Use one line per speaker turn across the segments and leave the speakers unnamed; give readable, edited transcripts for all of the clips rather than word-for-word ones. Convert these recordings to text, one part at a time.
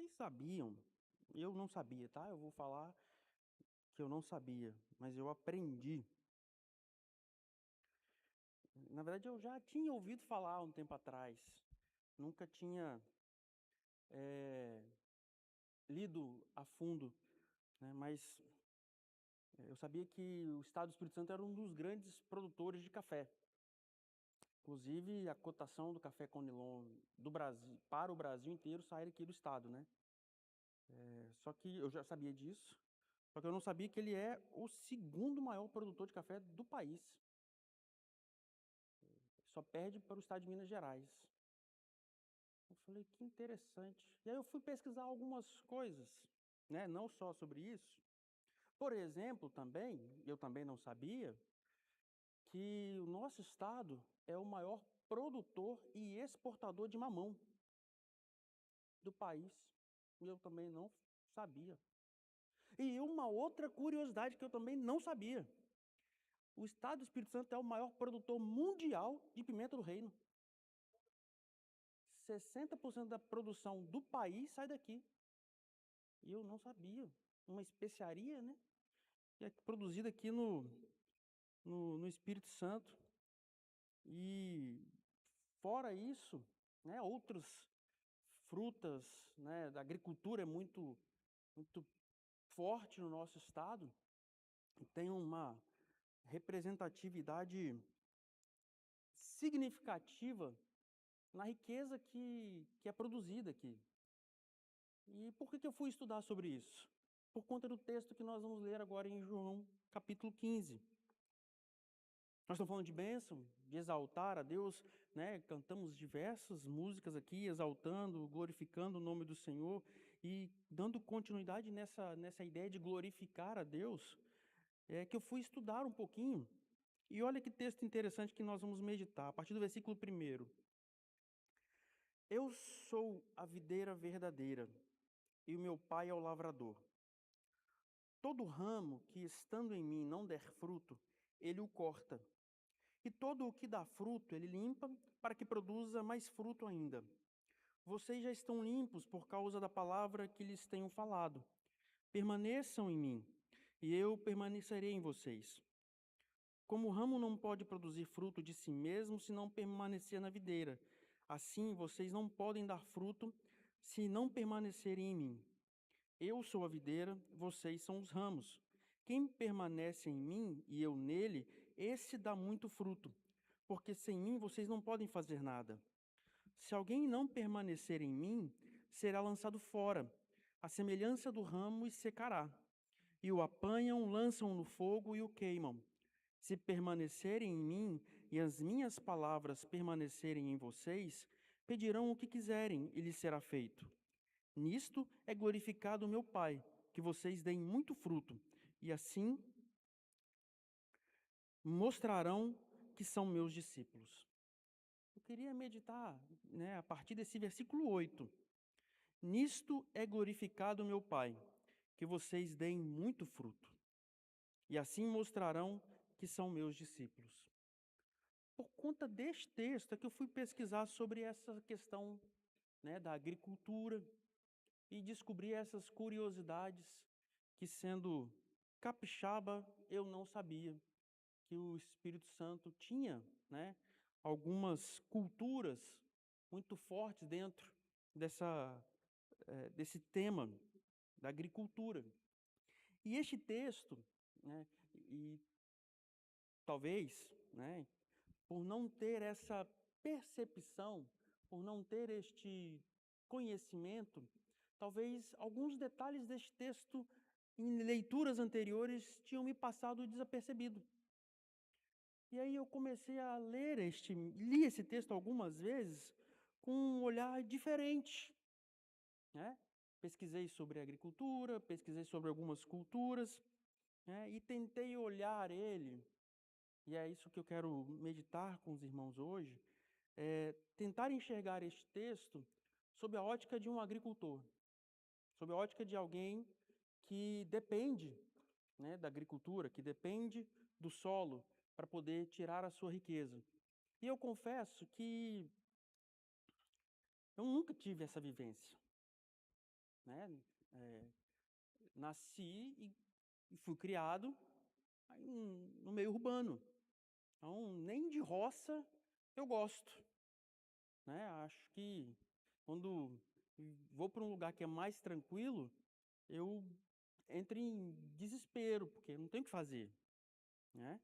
Vocês sabiam? Eu não sabia, tá? Eu vou falar que eu não sabia, mas eu aprendi. Na verdade, eu já tinha ouvido falar um tempo atrás. Nunca tinha eh, lido a fundo, né? Mas eu sabia que o estado do Espírito Santo era um dos grandes produtores de café. Inclusive, a cotação do café Conilon do Brasil para o Brasil inteiro sai aqui do estado, né? Só que eu já sabia disso, só que eu não sabia que ele é o segundo maior produtor de café do país. Só perde para o estado de Minas Gerais. Eu falei, que interessante. E aí eu fui pesquisar algumas coisas, né? Não só sobre isso. Por exemplo, também, eu também não sabia, que o nosso estado é o maior produtor e exportador de mamão do país. E eu também não sabia. E uma outra curiosidade que eu também não sabia. O estado do Espírito Santo é o maior produtor mundial de pimenta do reino. 60% da produção do país sai daqui. E eu não sabia. Uma especiaria, né? Que é produzida aqui no Espírito Santo. E fora isso, né, outras frutas, né, da agricultura é muito forte no nosso estado. Tem uma representatividade significativa na riqueza que é produzida aqui. E por que eu fui estudar sobre isso? Por conta do texto que nós vamos ler agora em João, capítulo 15. Nós estamos falando de bênção, de exaltar a Deus, né? Cantamos diversas músicas aqui, exaltando, glorificando o nome do Senhor e dando continuidade nessa ideia de glorificar a Deus, é que eu fui estudar um pouquinho. E olha que texto interessante que nós vamos meditar, a partir do versículo 1. Eu sou a videira verdadeira, e o meu pai é o lavrador. Todo ramo que estando em mim não der fruto, ele o corta. E todo o que dá fruto, ele limpa, para que produza mais fruto ainda. Vocês já estão limpos por causa da palavra que lhes tenho falado. Permaneçam em mim, e eu permanecerei em vocês. Como o ramo não pode produzir fruto de si mesmo se não permanecer na videira, assim vocês não podem dar fruto se não permanecerem em mim. Eu sou a videira, vocês são os ramos. Quem permanece em mim e eu nele, esse dá muito fruto, porque sem mim vocês não podem fazer nada. Se alguém não permanecer em mim, será lançado fora, à semelhança do ramo, e secará. E o apanham, lançam no fogo e o queimam. Se permanecerem em mim e as minhas palavras permanecerem em vocês, pedirão o que quiserem e lhes será feito. Nisto é glorificado o meu Pai, que vocês deem muito fruto, e assim mostrarão que são meus discípulos. Eu queria meditar, né, a partir desse versículo 8. Nisto é glorificado o meu Pai, que vocês deem muito fruto, e assim mostrarão que são meus discípulos. Por conta deste texto é que eu fui pesquisar sobre essa questão, né, da agricultura e descobri essas curiosidades que, sendo capixaba, eu não sabia que o Espírito Santo tinha, né, algumas culturas muito fortes dentro desse tema da agricultura. E este texto, né, e talvez, né, por não ter essa percepção, por não ter este conhecimento, talvez alguns detalhes deste texto em leituras anteriores tinham me passado desapercebido. E aí eu comecei a li esse texto algumas vezes com um olhar diferente, né? Pesquisei sobre agricultura, pesquisei sobre algumas culturas, né? E tentei olhar ele, e é isso que eu quero meditar com os irmãos hoje, tentar enxergar este texto sob a ótica de um agricultor, sob a ótica de alguém que depende, né, da agricultura, que depende do solo para poder tirar a sua riqueza. E eu confesso que eu nunca tive essa vivência. né? Nasci e fui criado no meio urbano. Então, nem de roça eu gosto, né? Acho que quando vou para um lugar que é mais tranquilo, eu entro em desespero, porque não tenho o que fazer, né?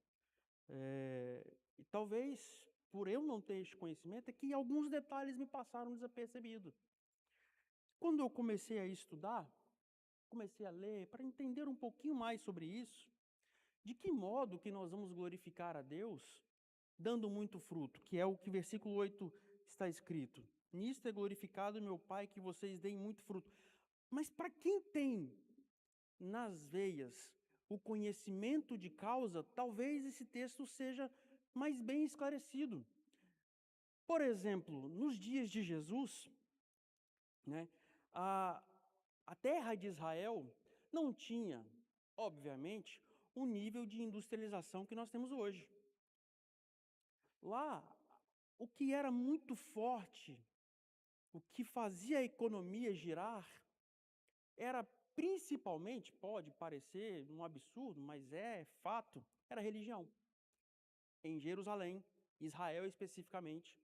E talvez, por eu não ter esse conhecimento, é que alguns detalhes me passaram desapercebidos. Quando eu comecei a estudar, comecei a ler, para entender um pouquinho mais sobre isso, de que modo que nós vamos glorificar a Deus dando muito fruto, que é o que versículo 8 está escrito. Nisto é glorificado meu Pai, que vocês deem muito fruto. Mas para quem tem nas veias o conhecimento de causa, talvez esse texto seja mais bem esclarecido. Por exemplo, nos dias de Jesus, né, a, a terra de Israel não tinha, obviamente, o nível de industrialização que nós temos hoje. Lá, o que era muito forte, o que fazia a economia girar, era principalmente, pode parecer um absurdo, mas é fato, era a religião. Em Jerusalém, Israel especificamente,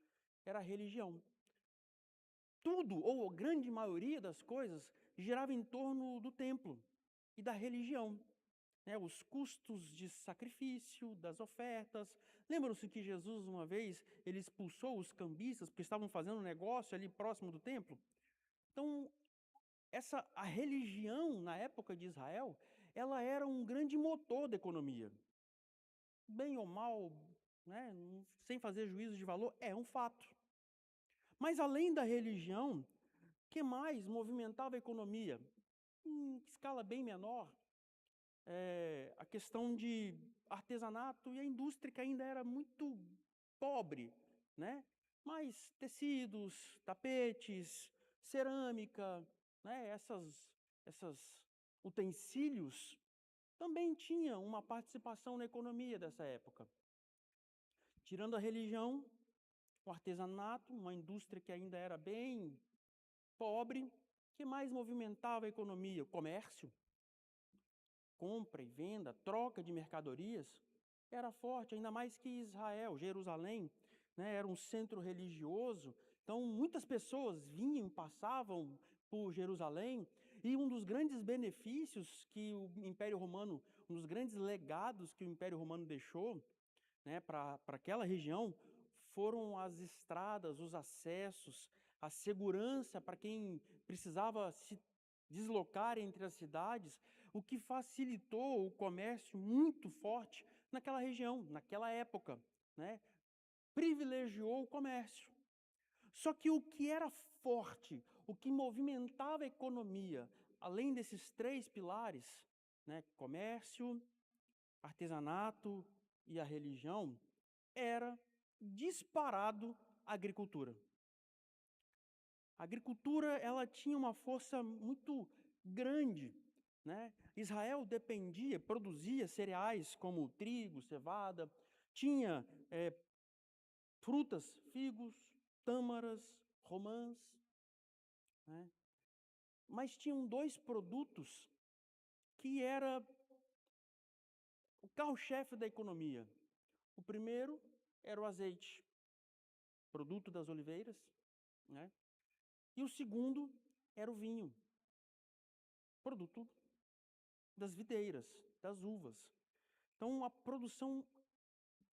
era a religião. Tudo, ou a grande maioria das coisas, girava em torno do templo e da religião. Né? Os custos de sacrifício, das ofertas. Lembram-se que Jesus, uma vez, ele expulsou os cambistas porque estavam fazendo um negócio ali próximo do templo? Então, a religião, na época de Israel, ela era um grande motor da economia. Bem ou mal, né, sem fazer juízo de valor, é um fato. Mas além da religião, o que mais movimentava a economia? Em escala bem menor, a questão de artesanato e a indústria que ainda era muito pobre, né? Mas tecidos, tapetes, cerâmica, né? Essas utensílios também tinham uma participação na economia dessa época. Tirando a religião, o artesanato, uma indústria que ainda era bem pobre, que mais movimentava a economia? O comércio, compra e venda, troca de mercadorias, era forte, ainda mais que Israel, Jerusalém, né, era um centro religioso. Então, muitas pessoas vinham, passavam por Jerusalém, e um dos grandes benefícios que o Império Romano, um dos grandes legados que o Império Romano deixou, né, para aquela região, foram as estradas, os acessos, a segurança para quem precisava se deslocar entre as cidades, o que facilitou o comércio muito forte naquela região, naquela época, né? Privilegiou o comércio. Só que o que era forte, o que movimentava a economia, além desses três pilares, né, comércio, artesanato e a religião, era disparado a agricultura. A agricultura, ela tinha uma força muito grande, né? Israel dependia, produzia cereais como trigo, cevada, tinha frutas, figos, tâmaras, romãs, né? Mas tinham dois produtos que era o carro-chefe da economia. O primeiro era o azeite, produto das oliveiras, né? E o segundo era o vinho, produto das videiras, das uvas. Então, a produção,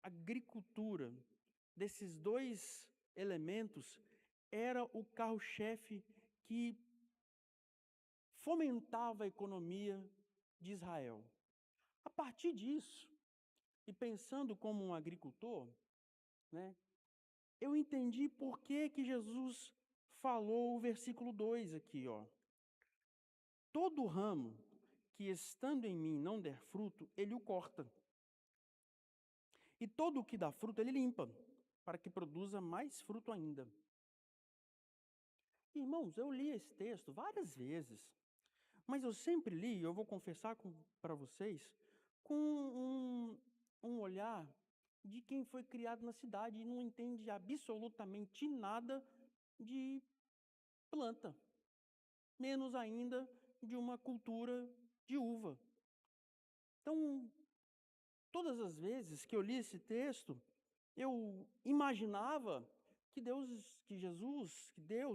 a agricultura desses dois elementos era o carro-chefe que fomentava a economia de Israel. A partir disso, e pensando como um agricultor, né, eu entendi por que Jesus falou o versículo 2 aqui, ó. Todo ramo que estando em mim não der fruto, ele o corta. E todo o que dá fruto, ele limpa, para que produza mais fruto ainda. Irmãos, eu li esse texto várias vezes, mas eu sempre li, eu vou confessar para vocês, com um olhar de quem foi criado na cidade e não entende absolutamente nada de planta. menos ainda de uma cultura de uva. Então, todas as vezes que eu li esse texto, eu imaginava que Deus,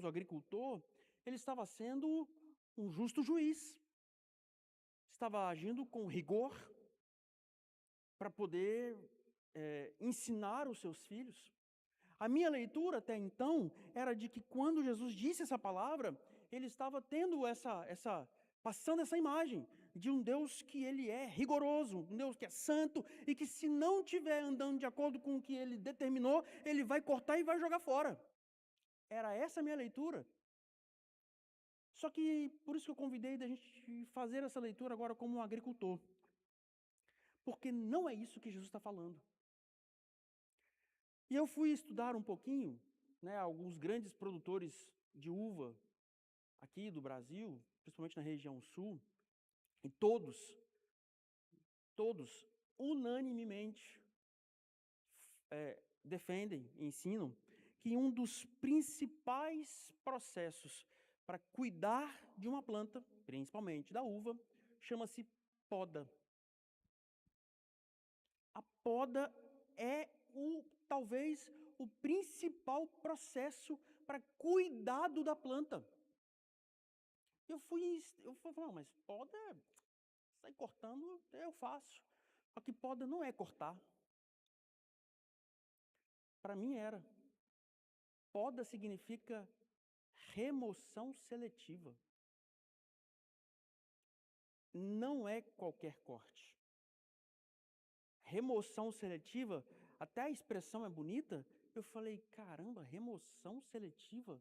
o agricultor, ele estava sendo um justo juiz. Estava agindo com rigor para poder ensinar os seus filhos. A minha leitura até então era de que quando Jesus disse essa palavra, ele estava tendo passando essa imagem de um Deus que ele é rigoroso, um Deus que é santo e que se não estiver andando de acordo com o que ele determinou, ele vai cortar e vai jogar fora. Era essa a minha leitura. Só que por isso que eu convidei da gente fazer essa leitura agora como um agricultor. Porque não é isso que Jesus está falando. E eu fui estudar um pouquinho, alguns grandes produtores de uva aqui do Brasil, principalmente na região sul, e todos, unanimemente defendem e ensinam que um dos principais processos para cuidar de uma planta, principalmente da uva, chama-se poda. A poda é talvez o principal processo para cuidado da planta. Eu falei, não, mas poda, sai cortando, eu faço. Só que poda não é cortar. Para mim era. Poda significa remoção seletiva. Não é qualquer corte. Remoção seletiva, até a expressão é bonita. Eu falei, caramba, remoção seletiva?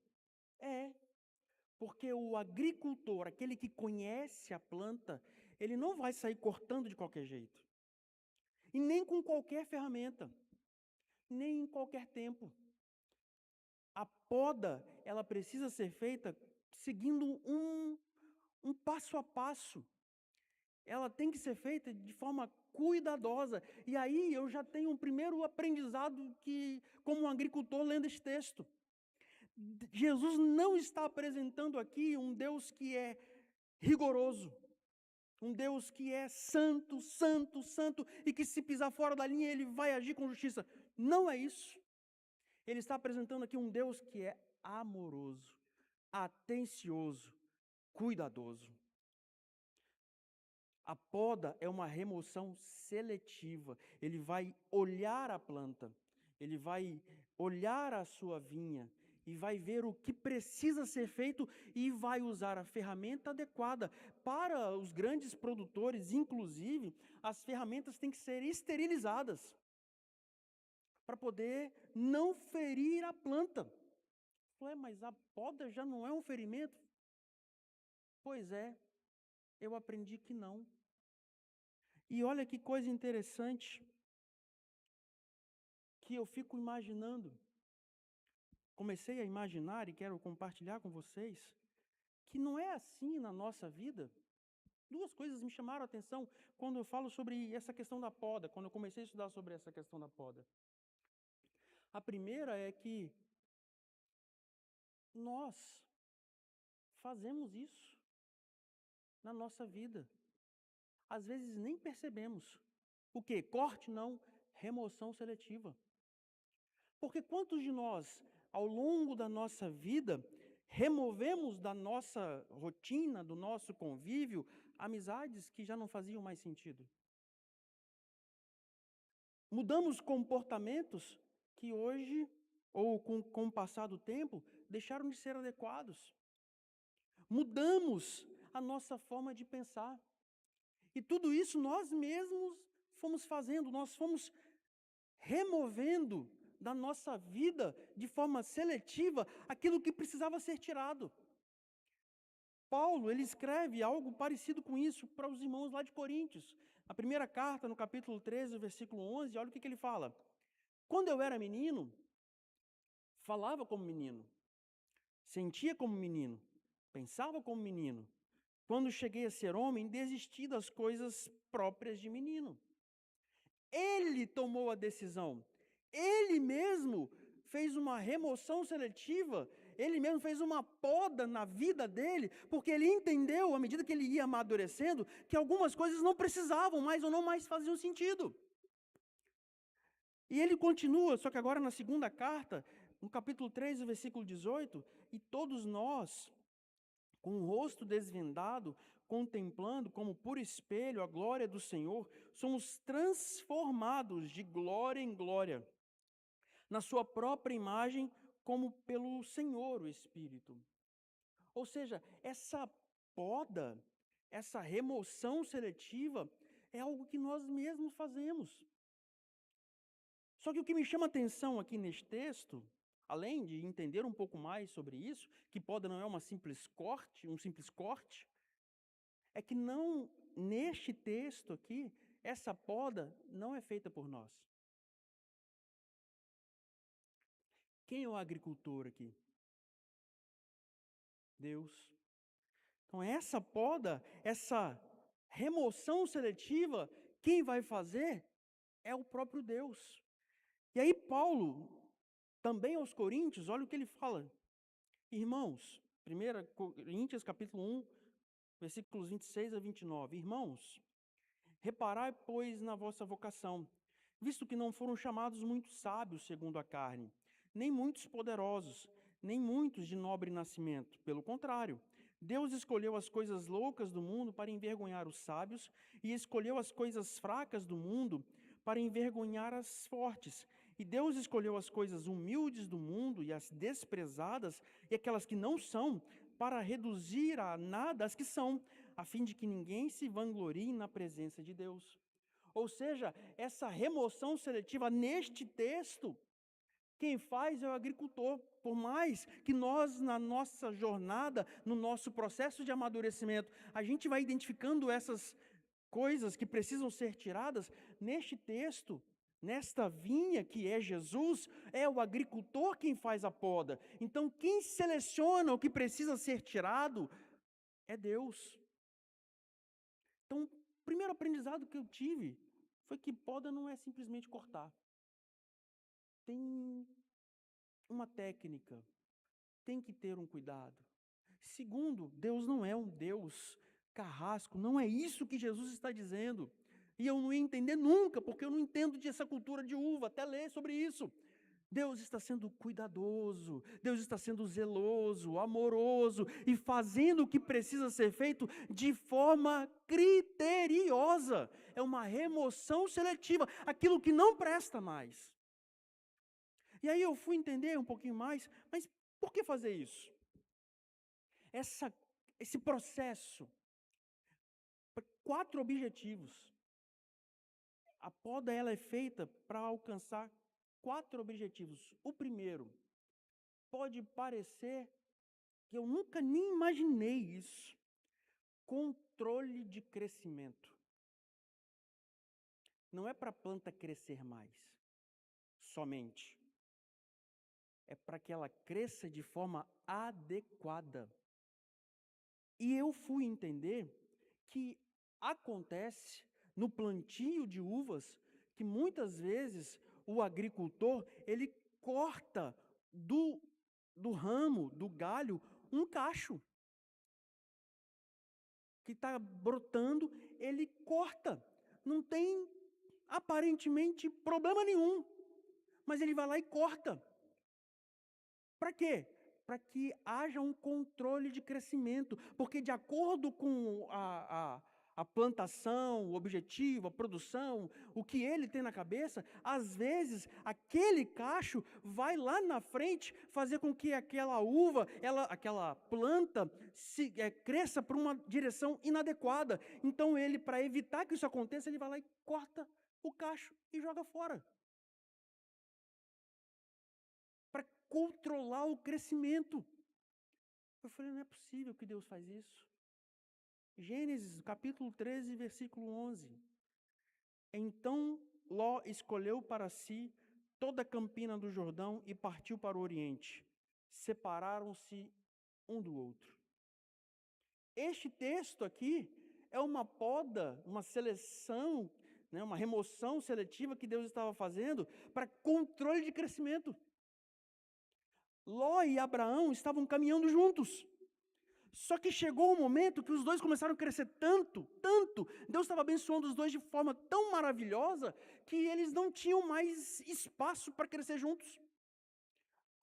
Porque o agricultor, aquele que conhece a planta, ele não vai sair cortando de qualquer jeito. E nem com qualquer ferramenta. Nem em qualquer tempo. A poda, ela precisa ser feita seguindo um passo a passo. Ela tem que ser feita de forma cuidadosa. E aí eu já tenho um primeiro aprendizado como um agricultor lendo esse texto. Jesus não está apresentando aqui um Deus que é rigoroso, um Deus que é santo, santo, santo, e que se pisar fora da linha ele vai agir com justiça. Não é isso. Ele está apresentando aqui um Deus que é amoroso, atencioso, cuidadoso. A poda é uma remoção seletiva. Ele vai olhar a planta, ele vai olhar a sua vinha e vai ver o que precisa ser feito e vai usar a ferramenta adequada. Para os grandes produtores, inclusive, as ferramentas têm que ser esterilizadas para poder não ferir a planta. Mas a poda já não é um ferimento? Pois é, eu aprendi que não. E olha que coisa interessante, que eu fico imaginando, comecei a imaginar e quero compartilhar com vocês, que não é assim na nossa vida. Duas coisas me chamaram a atenção quando eu falo sobre essa questão da poda, quando eu comecei a estudar sobre essa questão da poda. A primeira é que nós fazemos isso na nossa vida. Às vezes nem percebemos. O quê? Corte não, remoção seletiva. Porque quantos de nós, ao longo da nossa vida, removemos da nossa rotina, do nosso convívio, amizades que já não faziam mais sentido? Mudamos comportamentos que hoje, ou com o passar do tempo, deixaram de ser adequados. Mudamos a nossa forma de pensar. E tudo isso nós mesmos fomos fazendo, nós fomos removendo da nossa vida, de forma seletiva, aquilo que precisava ser tirado. Paulo, ele escreve algo parecido com isso para os irmãos lá de Coríntios. A primeira carta, no capítulo 13, versículo 11, olha o que ele fala. Quando eu era menino, falava como menino, sentia como menino, pensava como menino. Quando cheguei a ser homem, desisti das coisas próprias de menino. Ele tomou a decisão. Ele mesmo fez uma remoção seletiva Ele mesmo fez uma poda na vida dele, porque ele entendeu, à medida que ele ia amadurecendo, que algumas coisas não precisavam mais ou não mais faziam sentido. E ele continua, só que agora na segunda carta, no capítulo 3, versículo 18, e todos nós, com o rosto desvendado, contemplando como por espelho a glória do Senhor, somos transformados de glória em glória, na sua própria imagem, como pelo Senhor, o Espírito. Ou seja, essa poda, essa remoção seletiva, é algo que nós mesmos fazemos. Só que o que me chama a atenção aqui neste texto, além de entender um pouco mais sobre isso, que poda não é um simples corte, é que não, neste texto aqui, essa poda não é feita por nós. Quem é o agricultor aqui? Deus. Então essa poda, essa remoção seletiva, quem vai fazer é o próprio Deus. E aí Paulo, também aos Coríntios, olha o que ele fala. Irmãos, 1 Coríntios capítulo 1, versículos 26 a 29. Irmãos, reparai, pois, na vossa vocação, visto que não foram chamados muitos sábios segundo a carne, nem muitos poderosos, nem muitos de nobre nascimento. Pelo contrário, Deus escolheu as coisas loucas do mundo para envergonhar os sábios, e escolheu as coisas fracas do mundo para envergonhar as fortes. E Deus escolheu as coisas humildes do mundo e as desprezadas e aquelas que não são, para reduzir a nada as que são, a fim de que ninguém se vanglorie na presença de Deus. Ou seja, essa remoção seletiva neste texto, quem faz é o agricultor. Por mais que nós, na nossa jornada, no nosso processo de amadurecimento, a gente vai identificando essas coisas que precisam ser tiradas, neste texto, nesta vinha que é Jesus, é o agricultor quem faz a poda. Então, quem seleciona o que precisa ser tirado é Deus. Então, o primeiro aprendizado que eu tive foi que poda não é simplesmente cortar. Tem uma técnica, tem que ter um cuidado. Segundo, Deus não é um Deus carrasco, não é isso que Jesus está dizendo. E eu não ia entender nunca, porque eu não entendo dessa cultura de uva, até ler sobre isso. Deus está sendo cuidadoso, Deus está sendo zeloso, amoroso e fazendo o que precisa ser feito de forma criteriosa. É uma remoção seletiva, aquilo que não presta mais. E aí eu fui entender um pouquinho mais, mas por que fazer isso? Esse processo, 4 objetivos. A poda ela é feita para alcançar 4 objetivos. O primeiro, pode parecer que eu nunca nem imaginei isso. Controle de crescimento. Não é para a planta crescer mais, somente. É para que ela cresça de forma adequada. E eu fui entender que acontece no plantio de uvas que muitas vezes o agricultor, ele corta do ramo, do galho, um cacho que está brotando, ele corta. Não tem aparentemente problema nenhum, mas ele vai lá e corta. Para quê? Para que haja um controle de crescimento, porque de acordo com a plantação, o objetivo, a produção, o que ele tem na cabeça, às vezes aquele cacho vai lá na frente fazer com que aquela uva, aquela planta cresça por uma direção inadequada. Então ele, para evitar que isso aconteça, ele vai lá e corta o cacho e joga fora. Controlar o crescimento. Eu falei, não é possível que Deus faz isso. Gênesis, capítulo 13, versículo 11. Então Ló escolheu para si toda a campina do Jordão e partiu para o oriente. Separaram-se um do outro. Este texto aqui é uma poda, uma seleção, né, uma remoção seletiva que Deus estava fazendo para controle de crescimento. Ló e Abraão estavam caminhando juntos. Só que chegou um momento que os dois começaram a crescer tanto, Deus estava abençoando os dois de forma tão maravilhosa, que eles não tinham mais espaço para crescer juntos.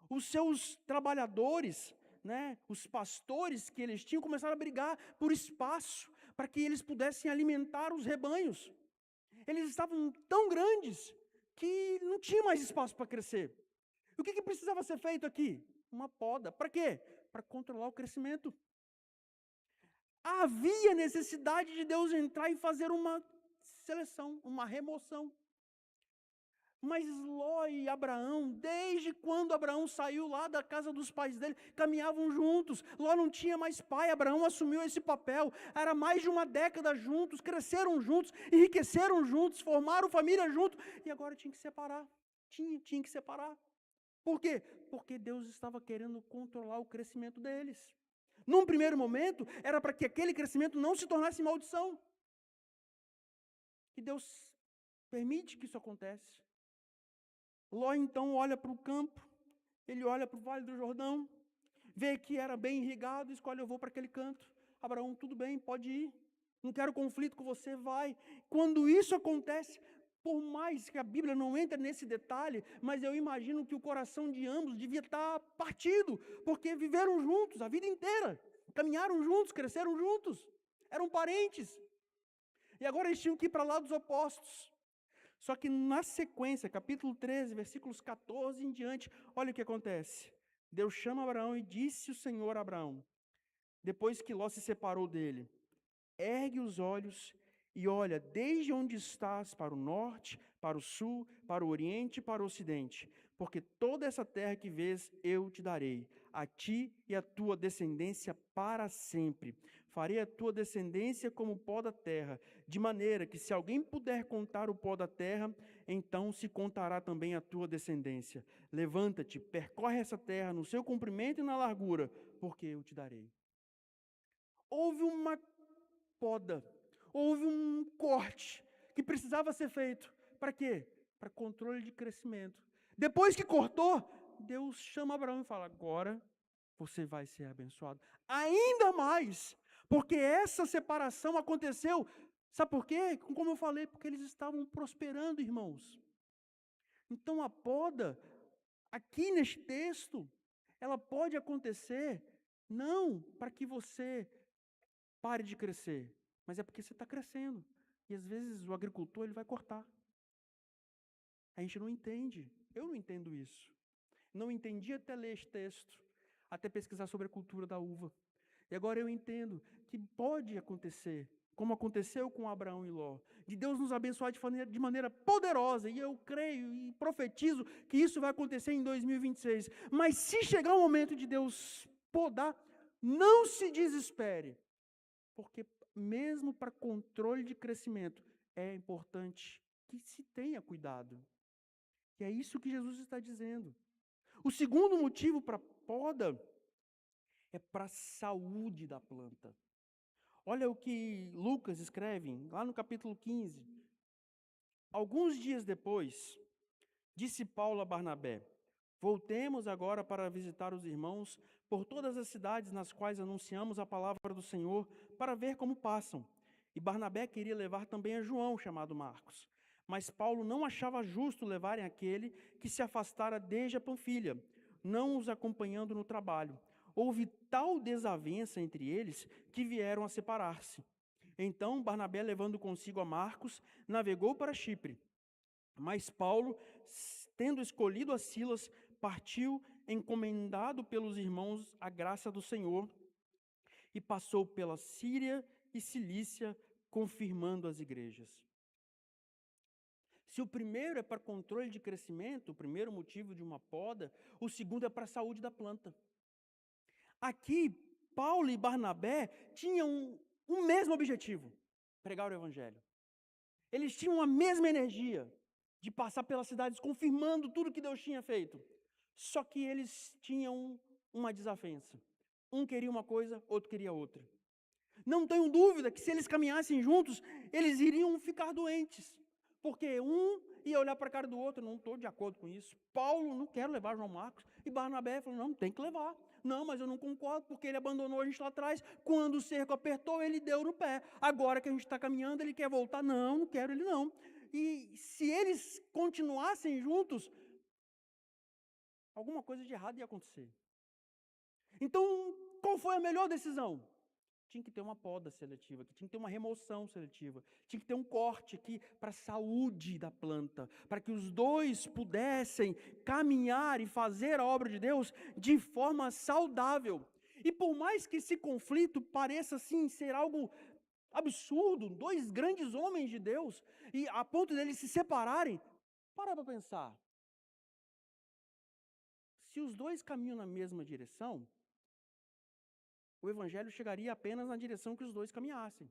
Os seus trabalhadores, os pastores que eles tinham, começaram a brigar por espaço, para que eles pudessem alimentar os rebanhos. Eles estavam tão grandes, que não tinha mais espaço para crescer. E o que precisava ser feito aqui? Uma poda. Para quê? Para controlar o crescimento. Havia necessidade de Deus entrar e fazer uma seleção, uma remoção. Mas Ló e Abraão, desde quando Abraão saiu lá da casa dos pais dele, caminhavam juntos. Ló não tinha mais pai, Abraão assumiu esse papel. Era mais de uma década juntos, cresceram juntos, enriqueceram juntos, formaram família juntos. E agora tinha que separar. Tinha que separar. Por quê? Porque Deus estava querendo controlar o crescimento deles. Num primeiro momento, era para que aquele crescimento não se tornasse maldição. E Deus permite que isso aconteça. Ló então olha para o campo, ele olha para o Vale do Jordão, vê que era bem irrigado, escolhe: eu vou para aquele canto. Abraão: tudo bem, pode ir, não quero conflito com você, vai. Quando isso acontece, por mais que a Bíblia não entre nesse detalhe, mas eu imagino que o coração de ambos devia estar partido, porque viveram juntos a vida inteira, caminharam juntos, cresceram juntos, eram parentes, e agora eles tinham que ir para lados opostos. Só que na sequência, capítulo 13, versículos 14 em diante, olha o que acontece. Deus chama Abraão e disse o Senhor a Abraão, depois que Ló se separou dele: ergue os olhos e olha desde onde estás para o norte, para o sul, para o oriente e para o ocidente, porque toda essa terra que vês eu te darei, a ti e a tua descendência para sempre. Farei a tua descendência como o pó da terra, de maneira que se alguém puder contar o pó da terra, então se contará também a tua descendência. Levanta-te, percorre essa terra no seu comprimento e na largura, porque eu te darei. Houve uma poda, houve um corte que precisava ser feito. Para quê? Para controle de crescimento. Depois que cortou, Deus chama Abraão e fala: agora você vai ser abençoado. Ainda mais, porque essa separação aconteceu, sabe por quê? Como eu falei, porque eles estavam prosperando, irmãos. Então a poda, aqui neste texto, ela pode acontecer não para que você pare de crescer, mas é porque você está crescendo. E às vezes o agricultor ele vai cortar. A gente não entende. Eu não entendo isso. Não entendi até ler este texto, até pesquisar sobre a cultura da uva. E agora eu entendo que pode acontecer, como aconteceu com Abraão e Ló, de Deus nos abençoar de maneira poderosa, e eu creio e profetizo que isso vai acontecer em 2026. Mas se chegar o momento de Deus podar, não se desespere, porque mesmo para controle de crescimento, é importante que se tenha cuidado. E é isso que Jesus está dizendo. O segundo motivo para poda é para a saúde da planta. Olha o que Lucas escreve lá no capítulo 15. Alguns dias depois, disse Paulo a Barnabé: voltemos agora para visitar os irmãos por todas as cidades nas quais anunciamos a palavra do Senhor, para ver como passam. E Barnabé queria levar também a João, chamado Marcos. Mas Paulo não achava justo levarem aquele que se afastara desde a Panfilha, não os acompanhando no trabalho. Houve tal desavença entre eles que vieram a separar-se. Então Barnabé, levando consigo a Marcos, navegou para Chipre. Mas Paulo, tendo escolhido a Silas, partiu encomendado pelos irmãos à graça do Senhor e passou pela Síria e Cilícia, confirmando as igrejas. Se o primeiro é para controle de crescimento, o primeiro motivo de uma poda, o segundo é para a saúde da planta. Aqui, Paulo e Barnabé tinham um mesmo objetivo: pregar o evangelho. Eles tinham a mesma energia de passar pelas cidades confirmando tudo que Deus tinha feito. Só que eles tinham uma desavença. Um queria uma coisa, outro queria outra. Não tenho dúvida que se eles caminhassem juntos, eles iriam ficar doentes. Porque um ia olhar para a cara do outro, não estou de acordo com isso. Paulo, não quero levar João Marcos. E Barnabé falou, não, tem que levar. Não, mas eu não concordo, porque ele abandonou a gente lá atrás. Quando o cerco apertou, ele deu no pé. Agora que a gente está caminhando, ele quer voltar. Não, não quero ele não. E se eles continuassem juntos, alguma coisa de errado ia acontecer. Então, qual foi a melhor decisão? Tinha que ter uma poda seletiva, tinha que ter uma remoção seletiva, tinha que ter um corte aqui para a saúde da planta, para que os dois pudessem caminhar e fazer a obra de Deus de forma saudável. E por mais que esse conflito pareça assim ser algo absurdo, dois grandes homens de Deus, e a ponto deles se separarem, para pensar. Se os dois caminham na mesma direção, o evangelho chegaria apenas na direção que os dois caminhassem.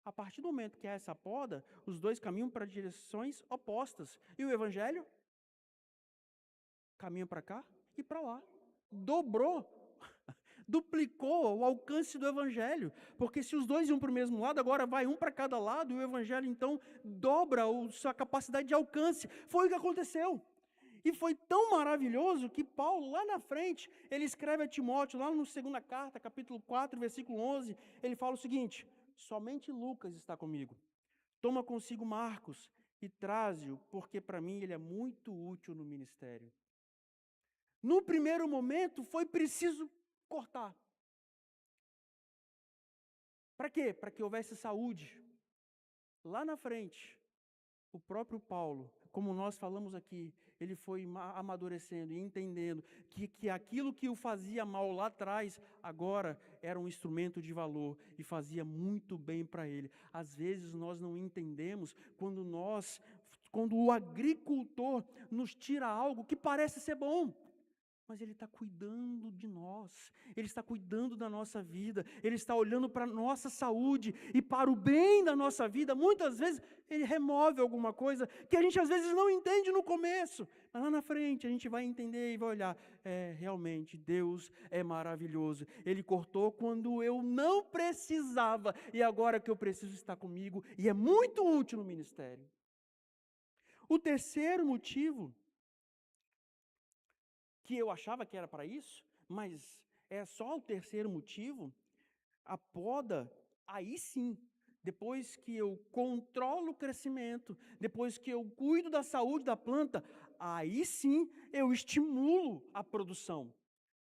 A partir do momento que há essa poda, os dois caminham para direções opostas. E o evangelho caminha para cá e para lá. Dobrou, duplicou o alcance do evangelho. Porque se os dois iam para o mesmo lado, agora vai um para cada lado, e o evangelho então dobra a sua capacidade de alcance. Foi o que aconteceu. E foi tão maravilhoso que Paulo, lá na frente, ele escreve a Timóteo, lá no 2ª carta, capítulo 4, versículo 11, ele fala o seguinte, somente Lucas está comigo. Toma consigo Marcos e traze-o, porque para mim ele é muito útil no ministério. No primeiro momento, foi preciso cortar. Para quê? Para que houvesse saúde. Lá na frente, o próprio Paulo, como nós falamos aqui, ele foi amadurecendo e entendendo que aquilo que o fazia mal lá atrás, agora era um instrumento de valor e fazia muito bem para ele. Às vezes nós não entendemos quando o agricultor nos tira algo que parece ser bom. Mas Ele está cuidando de nós, Ele está cuidando da nossa vida, Ele está olhando para a nossa saúde e para o bem da nossa vida. Muitas vezes Ele remove alguma coisa que a gente às vezes não entende no começo, mas lá na frente a gente vai entender e vai olhar, realmente Deus é maravilhoso. Ele cortou quando eu não precisava e agora que eu preciso está comigo e é muito útil no ministério. O terceiro motivo, que eu achava que era para isso, mas é só o terceiro motivo, a poda, aí sim, depois que eu controlo o crescimento, depois que eu cuido da saúde da planta, aí sim eu estimulo a produção.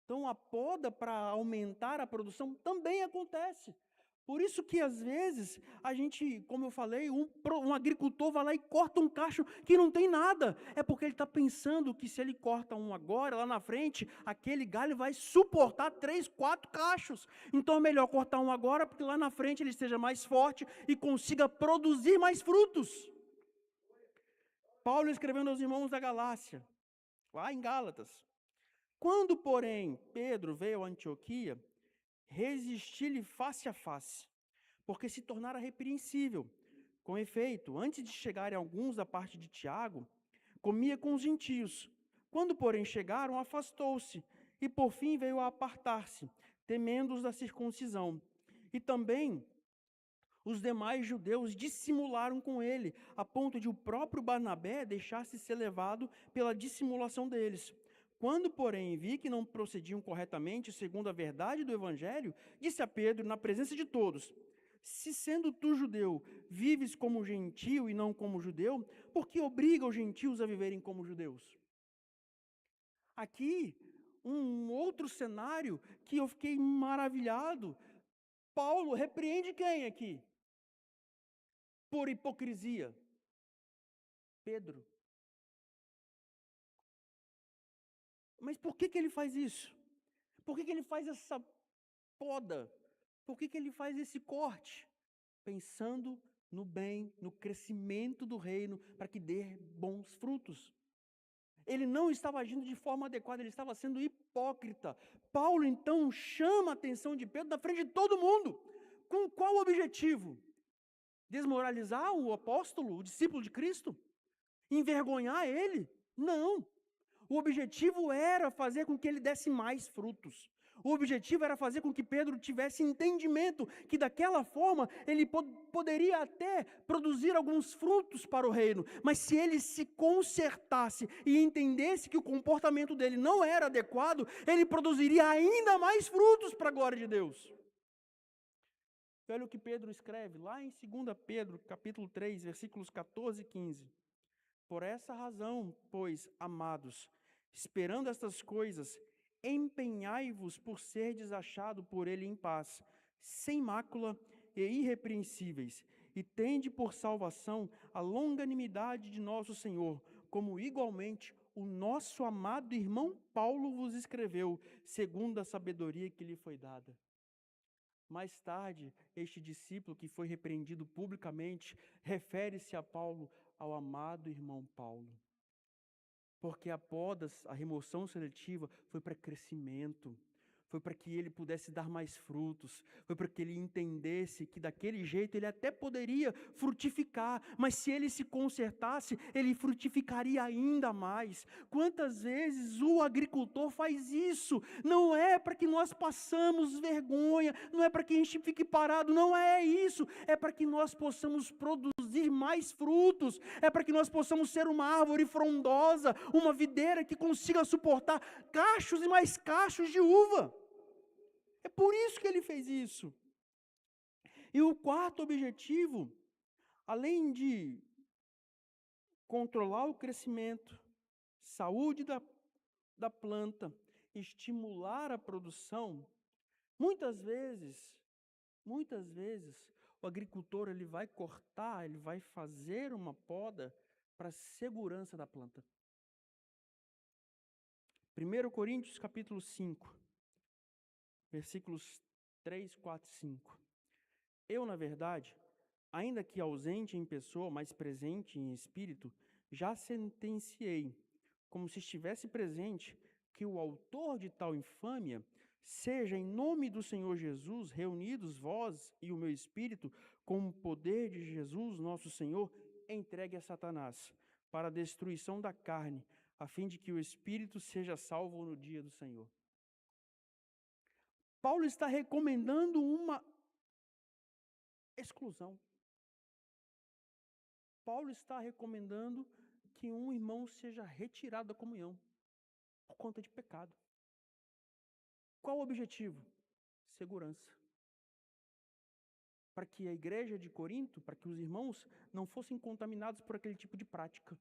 Então a poda para aumentar a produção também acontece. Por isso que às vezes a gente, como eu falei, um agricultor vai lá e corta um cacho que não tem nada. É porque ele está pensando que se ele corta um agora, lá na frente, aquele galho vai suportar 3, 4 cachos. Então é melhor cortar um agora, porque lá na frente ele esteja mais forte e consiga produzir mais frutos. Paulo escrevendo aos irmãos da Galácia, lá em Gálatas. Quando, porém, Pedro veio a Antioquia, resisti-lhe face a face, porque se tornara repreensível. Com efeito, antes de chegarem alguns da parte de Tiago, comia com os gentios. Quando, porém, chegaram, afastou-se, e por fim veio a apartar-se, temendo-os da circuncisão. E também os demais judeus dissimularam com ele, a ponto de o próprio Barnabé deixar-se ser levado pela dissimulação deles. Quando, porém, vi que não procediam corretamente segundo a verdade do Evangelho, disse a Pedro, na presença de todos, se sendo tu judeu, vives como gentio e não como judeu, por que obriga os gentios a viverem como judeus? Aqui, um outro cenário que eu fiquei maravilhado. Paulo repreende quem aqui? Por hipocrisia. Pedro. Mas por que ele faz isso? Por que ele faz essa poda? Por que ele faz esse corte? Pensando no bem, no crescimento do reino, para que dê bons frutos. Ele não estava agindo de forma adequada, ele estava sendo hipócrita. Paulo, então, chama a atenção de Pedro da frente de todo mundo. Com qual objetivo? Desmoralizar o apóstolo, o discípulo de Cristo? Envergonhar ele? Não. O objetivo era fazer com que ele desse mais frutos. O objetivo era fazer com que Pedro tivesse entendimento que daquela forma ele poderia até produzir alguns frutos para o reino, mas se ele se consertasse e entendesse que o comportamento dele não era adequado, ele produziria ainda mais frutos para a glória de Deus. Olha o que Pedro escreve lá em 2 Pedro, capítulo 3, versículos 14 e 15. Por essa razão, pois, amados, esperando estas coisas, empenhai-vos por serdes achado por ele em paz, sem mácula e irrepreensíveis, e tende por salvação a longanimidade de nosso Senhor, como igualmente o nosso amado irmão Paulo vos escreveu, segundo a sabedoria que lhe foi dada. Mais tarde, este discípulo que foi repreendido publicamente, refere-se a Paulo, ao amado irmão Paulo. Porque a poda, a remoção seletiva, foi para crescimento, foi para que ele pudesse dar mais frutos, foi para que ele entendesse que daquele jeito ele até poderia frutificar, mas se ele se consertasse, ele frutificaria ainda mais. Quantas vezes o agricultor faz isso? Não é para que nós passamos vergonha, não é para que a gente fique parado, não é isso, é para que nós possamos produzir mais frutos, é para que nós possamos ser uma árvore frondosa, uma videira que consiga suportar cachos e mais cachos de uva. É por isso que ele fez isso. E o quarto objetivo, além de controlar o crescimento, saúde da planta, estimular a produção, muitas vezes, o agricultor ele vai cortar, ele vai fazer uma poda para a segurança da planta. 1 Coríntios capítulo 5, versículos 3, 4 e 5. Eu, na verdade, ainda que ausente em pessoa, mas presente em espírito, já sentenciei, como se estivesse presente, que o autor de tal infâmia seja, em nome do Senhor Jesus, reunidos vós e o meu espírito, com o poder de Jesus, nosso Senhor, entregue a Satanás, para a destruição da carne, a fim de que o espírito seja salvo no dia do Senhor. Paulo está recomendando uma exclusão. Paulo está recomendando que um irmão seja retirado da comunhão por conta de pecado. Qual o objetivo? Segurança. Para que a igreja de Corinto, para que os irmãos não fossem contaminados por aquele tipo de prática.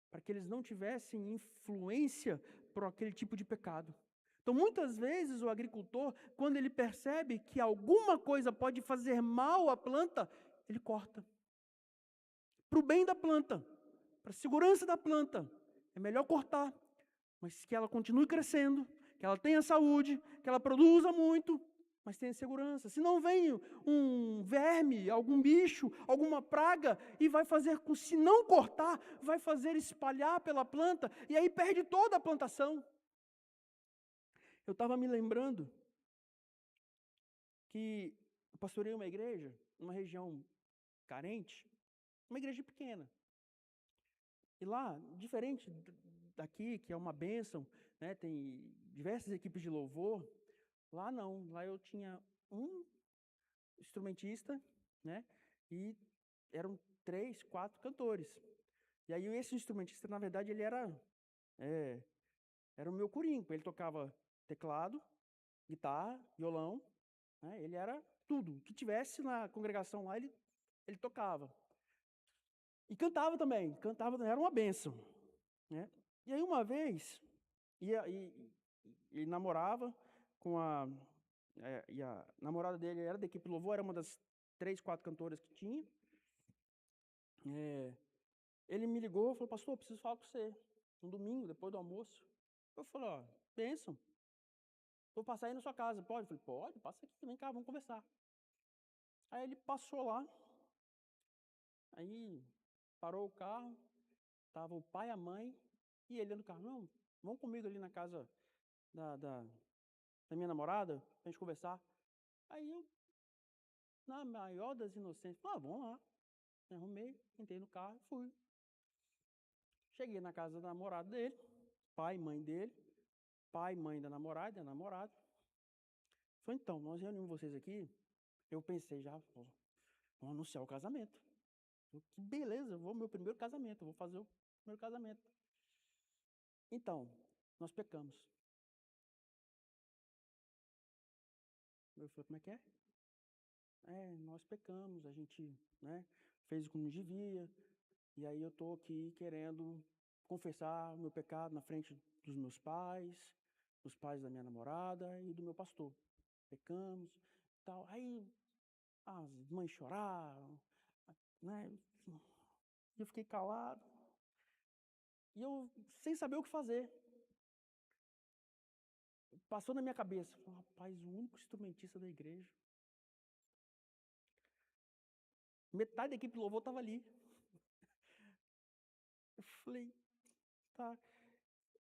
Para que eles não tivessem influência por aquele tipo de pecado. Então, muitas vezes, o agricultor, quando ele percebe que alguma coisa pode fazer mal à planta, ele corta. Para o bem da planta, para a segurança da planta, é melhor cortar, mas que ela continue crescendo, que ela tenha saúde, que ela produza muito, mas tenha segurança. Se não vem um verme, algum bicho, alguma praga, e vai fazer, se não cortar, vai fazer espalhar pela planta, e aí perde toda a plantação. Eu estava me lembrando que eu pastorei uma igreja, numa região carente, uma igreja pequena. E lá, diferente daqui, que é uma bênção, né, tem diversas equipes de louvor, lá não. Lá eu tinha um instrumentista, né, e eram 3, 4 cantores. E aí esse instrumentista, na verdade, ele era o meu corinco. Ele tocava teclado, guitarra, violão, né, ele era tudo. O que tivesse na congregação lá, ele tocava. E cantava também, era uma bênção, né? E aí uma vez, ele namorava com e a namorada dele era da equipe Louvor, era uma das 3, 4 cantoras que tinha. Ele me ligou e falou: pastor, preciso falar com você, um domingo, depois do almoço. Eu falei: ó, bênção, vou passar aí na sua casa, pode? Eu falei: pode, passa aqui, vem cá, vamos conversar. Aí ele passou lá, aí parou o carro, estava o pai, a mãe e ele no carro. Não, vamos comigo ali na casa da minha namorada, pra gente conversar. Aí eu, na maior das inocências, vamos lá. Me arrumei, entrei no carro e fui. Cheguei na casa da namorada dele, pai e mãe dele, pai e mãe da namorada. Falei, então, nós reunimos vocês aqui. Eu pensei já, vamos anunciar o casamento. Que beleza, meu primeiro casamento, vou fazer o primeiro casamento. Então, nós pecamos. Eu falei, como é que é? Nós pecamos, a gente, fez o que não devia, e aí eu estou aqui querendo confessar o meu pecado na frente dos meus pais, dos pais da minha namorada e do meu pastor. Pecamos, tal. Aí as mães choraram, né? E eu fiquei calado. E eu, sem saber o que fazer, passou na minha cabeça, rapaz, o único instrumentista da igreja. Metade da equipe de louvor estava ali. Eu falei, tá.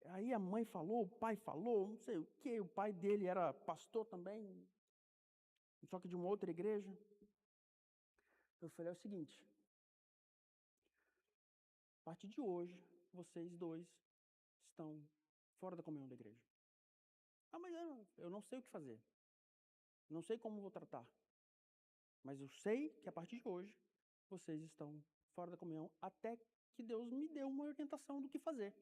Aí a mãe falou, o pai falou, não sei o quê. O pai dele era pastor também, só que de uma outra igreja. Eu falei, é o seguinte, a partir de hoje, vocês dois estão fora da comunhão da igreja. Mas eu não sei o que fazer. Não sei como vou tratar. Mas eu sei que a partir de hoje, vocês estão fora da comunhão até que Deus me dê uma orientação do que fazer.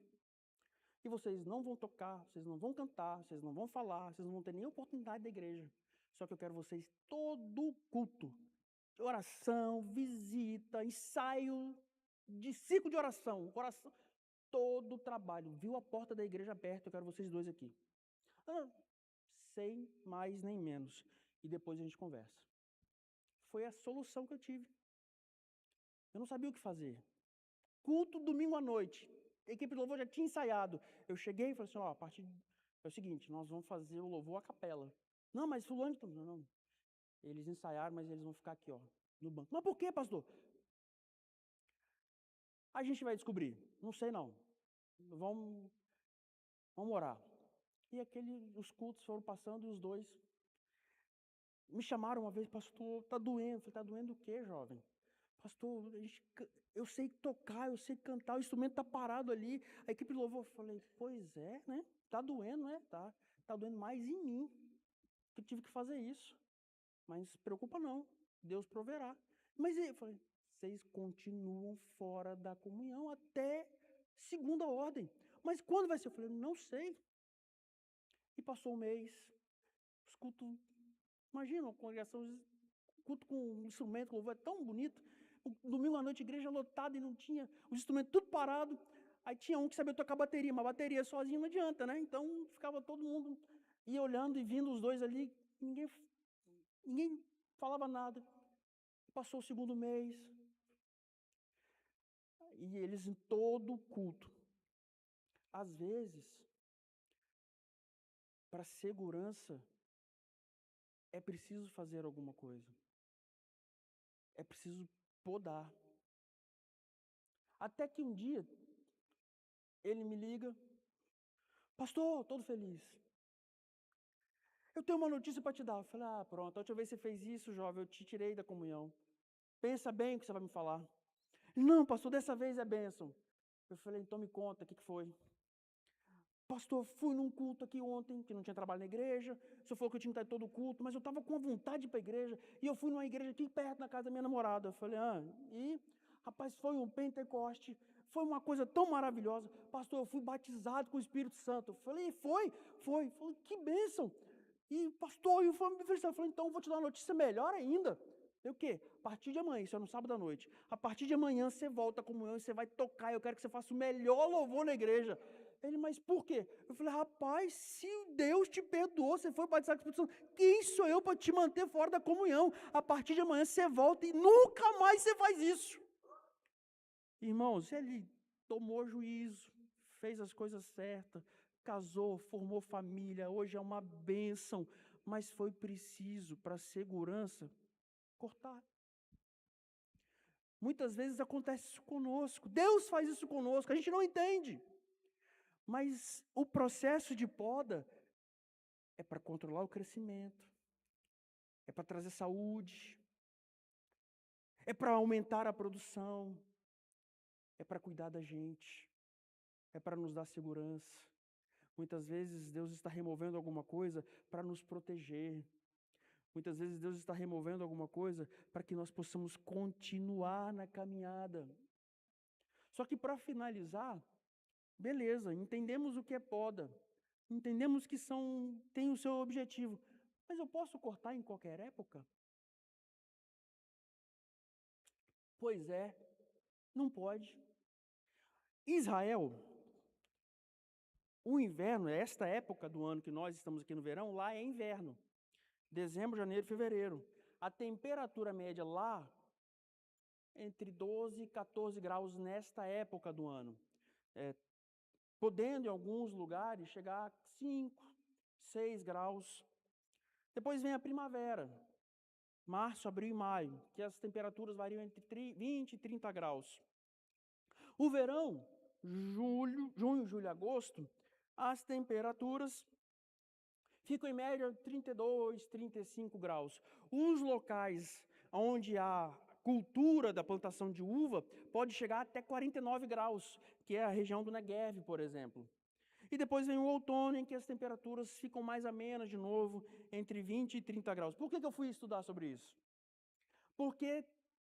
E vocês não vão tocar, vocês não vão cantar, vocês não vão falar, vocês não vão ter nem oportunidade da igreja. Só que eu quero vocês todo culto. Oração, visita, ensaio, de ciclo de oração, todo o trabalho. Viu a porta da igreja aberta, eu quero vocês dois aqui. Sem mais nem menos. E depois a gente conversa. Foi a solução que eu tive. Eu não sabia o que fazer. Culto domingo à noite. A equipe de louvor já tinha ensaiado. Eu cheguei e falei assim, a partir é o seguinte, nós vamos fazer o louvor a capela. Não, mas fulano, não. Eles ensaiaram, mas eles vão ficar aqui, no banco. Mas por quê, pastor? A gente vai descobrir. Não sei não. Vamos orar. E os cultos foram passando e os dois me chamaram uma vez, pastor, tá doendo. Eu falei, tá doendo o quê, jovem? Pastor, eu sei tocar, eu sei cantar, o instrumento está parado ali. A equipe de louvor, eu falei, pois é, né? Tá doendo, né? Tá doendo mais em mim, que eu tive que fazer isso. Mas não se preocupa não, Deus proverá. Mas eu falei, vocês continuam fora da comunhão até segunda ordem. Mas quando vai ser? Eu falei, não sei. E passou um mês, os cultos, imagina, uma congregação, culto com instrumento, louvor é tão bonito. Domingo à noite, igreja lotada e não tinha os instrumentos tudo parado. Aí tinha um que sabia tocar bateria, mas bateria sozinho não adianta, né? Então ficava todo mundo ia olhando e vindo os dois ali, ninguém falava nada. Passou o segundo mês. E eles em todo culto. Às vezes, para segurança, é preciso fazer alguma coisa. É preciso podar. Até que um dia, ele me liga, pastor, todo feliz. Eu tenho uma notícia para te dar. Eu falei, pronto, a última vez que você fez isso, jovem, eu te tirei da comunhão. Pensa bem o que você vai me falar. Não, pastor, dessa vez é bênção. Eu falei, então me conta, o que foi? Pastor, fui num culto aqui ontem, que não tinha trabalho na igreja. O senhor falou que eu tinha que estar em todo culto, mas eu estava com vontade de ir para a igreja. E eu fui numa igreja aqui perto, na casa da minha namorada. Eu falei, rapaz, foi um Pentecoste. Foi uma coisa tão maravilhosa. Pastor, eu fui batizado com o Espírito Santo. Eu falei, foi. Falei, que bênção. E pastor, eu falei, então eu vou te dar uma notícia melhor ainda. Eu o quê? A partir de amanhã, isso é no sábado à noite. A partir de amanhã você volta à comunhão e você vai tocar. Eu quero que você faça o melhor louvor na igreja. Ele, mas por quê? Eu falei, rapaz, se Deus te perdoou, você foi batizado com o Espírito Santo, quem sou eu para te manter fora da comunhão? A partir de amanhã você volta e nunca mais você faz isso. Irmãos, ele tomou juízo, fez as coisas certas, casou, formou família, hoje é uma bênção, mas foi preciso, para segurança, cortar. Muitas vezes acontece isso conosco, Deus faz isso conosco, a gente não entende. Mas o processo de poda é para controlar o crescimento, é para trazer saúde, é para aumentar a produção, é para cuidar da gente, é para nos dar segurança. Muitas vezes Deus está removendo alguma coisa para nos proteger. Muitas vezes Deus está removendo alguma coisa para que nós possamos continuar na caminhada. Só que para finalizar, beleza, entendemos o que é poda. Entendemos que tem o seu objetivo. Mas eu posso cortar em qualquer época? Pois é, não pode. Israel, o inverno, esta época do ano que nós estamos aqui no verão, lá é inverno. Dezembro, janeiro, fevereiro. A temperatura média lá, entre 12 e 14 graus nesta época do ano. Podendo, em alguns lugares, chegar a 5, 6 graus. Depois vem a primavera, março, abril e maio, que as temperaturas variam entre 20 e 30 graus. O verão, junho, julho e agosto, as temperaturas ficam em média 32, 35 graus. Os locais onde a cultura da plantação de uva pode chegar até 49 graus, que é a região do Negev, por exemplo. E depois vem o outono, em que as temperaturas ficam mais amenas de novo, entre 20 e 30 graus. Por que eu fui estudar sobre isso? Porque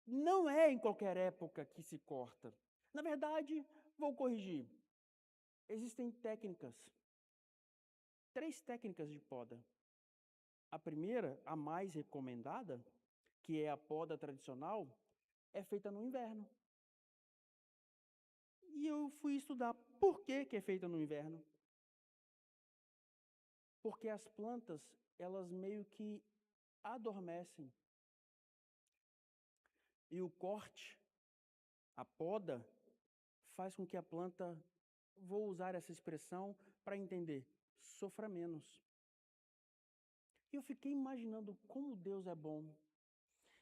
não é em qualquer época que se corta. Na verdade, vou corrigir. Existem técnicas. 3 técnicas de poda. A primeira, a mais recomendada, que é a poda tradicional, é feita no inverno. E eu fui estudar por que é feita no inverno. Porque as plantas, elas meio que adormecem. E o corte, a poda, faz com que a planta, vou usar essa expressão para entender, sofra menos. E eu fiquei imaginando como Deus é bom.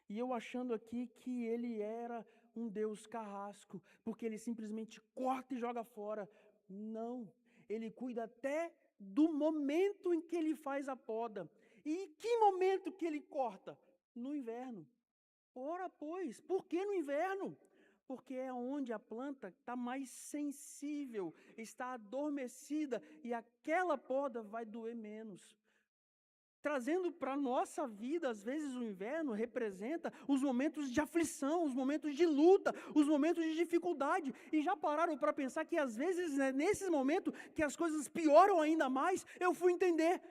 E eu achando aqui que ele era um Deus carrasco, porque ele simplesmente corta e joga fora. Não, ele cuida até do momento em que ele faz a poda. E que momento que ele corta? No inverno. Ora, pois, por que no inverno? Porque é onde a planta está mais sensível, está adormecida, e aquela poda vai doer menos. Trazendo para a nossa vida, às vezes o inverno representa os momentos de aflição, os momentos de luta, os momentos de dificuldade. E já pararam para pensar que às vezes, nesses momentos que as coisas pioram ainda mais, eu fui entender.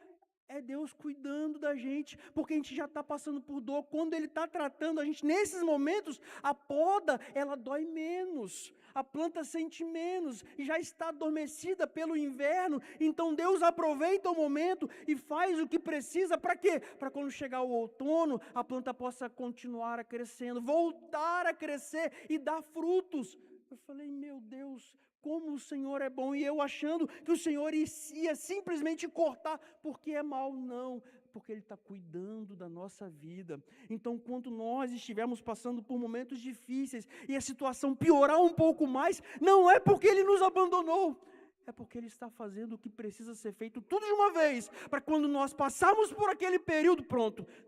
É Deus cuidando da gente, porque a gente já está passando por dor. Quando Ele está tratando a gente, nesses momentos, a poda, ela dói menos. A planta sente menos e já está adormecida pelo inverno. Então Deus aproveita o momento e faz o que precisa. Para quê? Para quando chegar o outono, a planta possa continuar a crescendo, voltar a crescer e dar frutos. Eu falei, meu Deus, como o Senhor é bom, e eu achando que o Senhor ia simplesmente cortar, porque é mal, não, porque Ele está cuidando da nossa vida. Então, quando nós estivermos passando por momentos difíceis, e a situação piorar um pouco mais, não é porque Ele nos abandonou, é porque Ele está fazendo o que precisa ser feito tudo de uma vez, para quando nós passarmos por aquele período,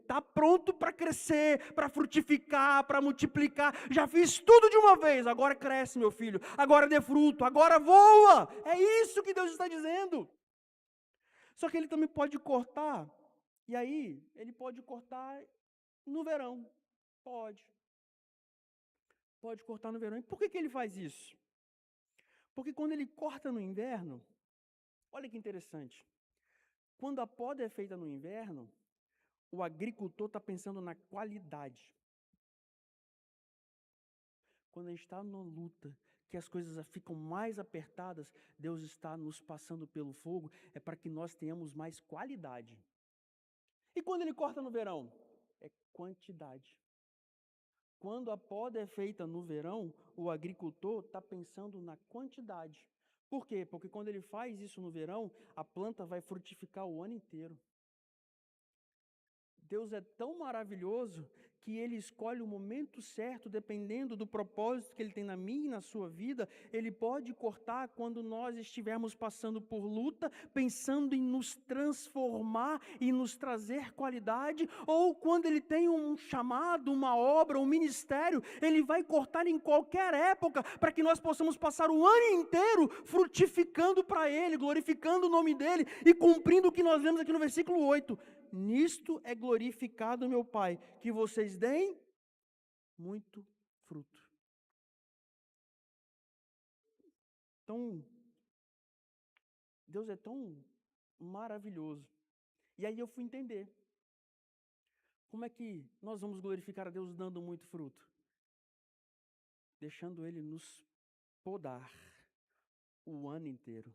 está pronto para crescer, para frutificar, para multiplicar. Já fiz tudo de uma vez, agora cresce, meu filho, agora dê fruto, agora voa. É isso que Deus está dizendo. Só que Ele também pode cortar, e aí, Ele pode cortar no verão. Pode cortar no verão. E por que Ele faz isso? Porque quando Ele corta no inverno, olha que interessante. Quando a poda é feita no inverno, o agricultor está pensando na qualidade. Quando a gente está na luta, que as coisas ficam mais apertadas, Deus está nos passando pelo fogo, é para que nós tenhamos mais qualidade. E quando Ele corta no verão? É quantidade. Quando a poda é feita no verão, o agricultor está pensando na quantidade. Por quê? Porque quando ele faz isso no verão, a planta vai frutificar o ano inteiro. Deus é tão maravilhoso que Ele escolhe o momento certo, dependendo do propósito que Ele tem na minha e na sua vida. Ele pode cortar quando nós estivermos passando por luta, pensando em nos transformar e nos trazer qualidade, ou quando Ele tem um chamado, uma obra, um ministério, Ele vai cortar em qualquer época, para que nós possamos passar o ano inteiro frutificando para Ele, glorificando o nome dEle e cumprindo o que nós lemos aqui no versículo 8. Nisto é glorificado meu Pai, que vocês deem muito fruto. Então, Deus é tão maravilhoso. E aí eu fui entender. Como é que nós vamos glorificar a Deus dando muito fruto? Deixando Ele nos podar o ano inteiro.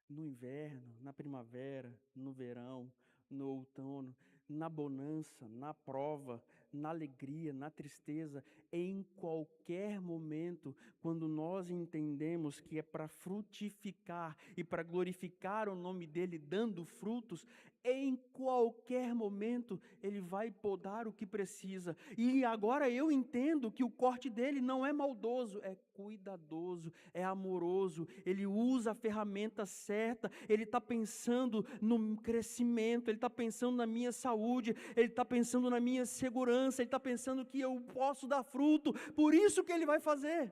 No inverno, na primavera, no verão, no outono, na bonança, na prova, na alegria, na tristeza, em qualquer momento, quando nós entendemos que é para frutificar e para glorificar o nome dEle dando frutos, em qualquer momento Ele vai podar o que precisa. E agora eu entendo que o corte dEle não é maldoso, é cuidadoso, é amoroso. Ele usa a ferramenta certa, Ele está pensando no crescimento, Ele está pensando na minha saúde, Ele está pensando na minha segurança, Ele está pensando que eu posso dar fruto, por isso que Ele vai fazer.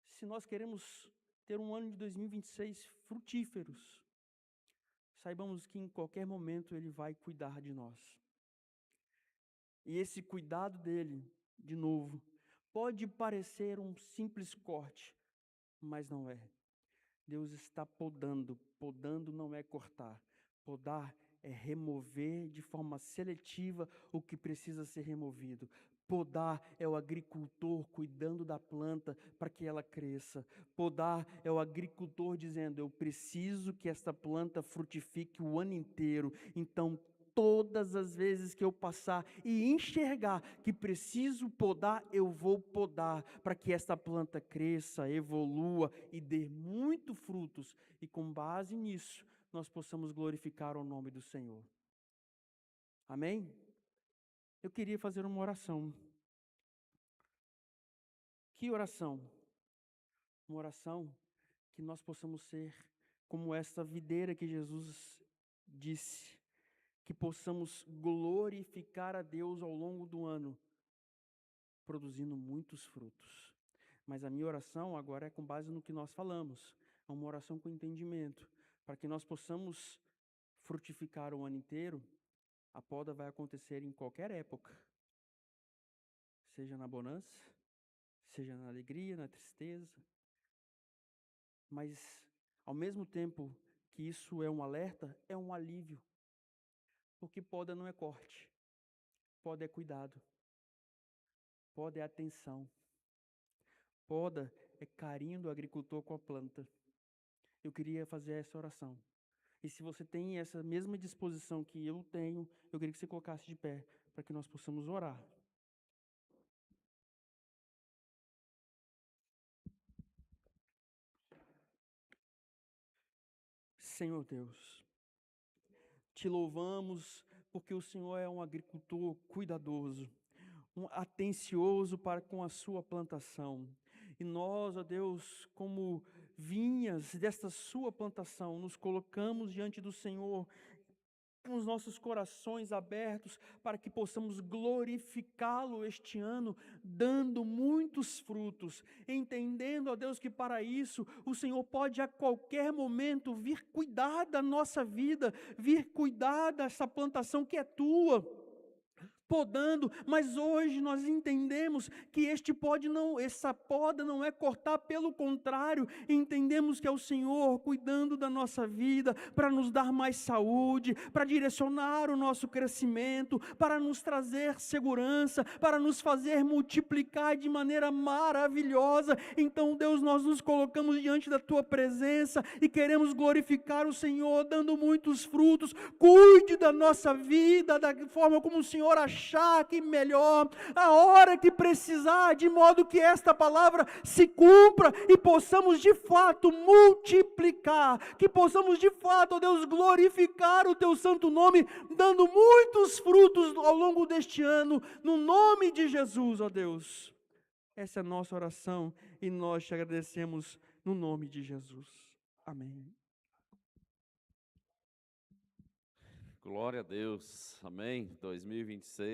Se nós queremos ter um ano de 2026 frutíferos, saibamos que em qualquer momento Ele vai cuidar de nós. E esse cuidado dEle, de novo, pode parecer um simples corte, mas não é. Deus está podando. Podando não é cortar. Podar é remover de forma seletiva o que precisa ser removido. Podar é o agricultor cuidando da planta para que ela cresça. Podar é o agricultor dizendo: eu preciso que esta planta frutifique o ano inteiro. Então, todas as vezes que eu passar e enxergar que preciso podar, eu vou podar para que esta planta cresça, evolua e dê muito frutos. E com base nisso, nós possamos glorificar o nome do Senhor. Amém? Eu queria fazer uma oração. Que oração? Uma oração que nós possamos ser como essa videira que Jesus disse, que possamos glorificar a Deus ao longo do ano, produzindo muitos frutos. Mas a minha oração agora é com base no que nós falamos, é uma oração com entendimento, para que nós possamos frutificar o ano inteiro. A poda vai acontecer em qualquer época, seja na bonança, seja na alegria, na tristeza. Mas, ao mesmo tempo que isso é um alerta, é um alívio. Porque poda não é corte, poda é cuidado, poda é atenção, poda é carinho do agricultor com a planta. Eu queria fazer essa oração. E se você tem essa mesma disposição que eu tenho, eu queria que você colocasse de pé, para que nós possamos orar. Senhor Deus, te louvamos porque o Senhor é um agricultor cuidadoso, atencioso para com a sua plantação. E nós, ó Deus, como vinhas desta sua plantação, nos colocamos diante do Senhor, com os nossos corações abertos, para que possamos glorificá-lo este ano, dando muitos frutos, entendendo, ó Deus, que para isso o Senhor pode a qualquer momento vir cuidar da nossa vida, vir cuidar dessa plantação que é tua, podando, mas hoje nós entendemos que essa poda não é cortar, pelo contrário, entendemos que é o Senhor cuidando da nossa vida, para nos dar mais saúde, para direcionar o nosso crescimento, para nos trazer segurança, para nos fazer multiplicar de maneira maravilhosa. Então, Deus, nós nos colocamos diante da Tua presença e queremos glorificar o Senhor, dando muitos frutos. Cuide da nossa vida, da forma como o Senhor achar
achar que melhor, a hora que precisar, de modo que esta palavra se cumpra e possamos de fato multiplicar, que possamos de fato, ó Deus, glorificar o teu santo nome, dando muitos frutos ao longo deste ano, no nome de Jesus, ó Deus. Essa é a nossa oração e nós te agradecemos no nome de Jesus. Amém.
Glória a Deus. Amém. 2026.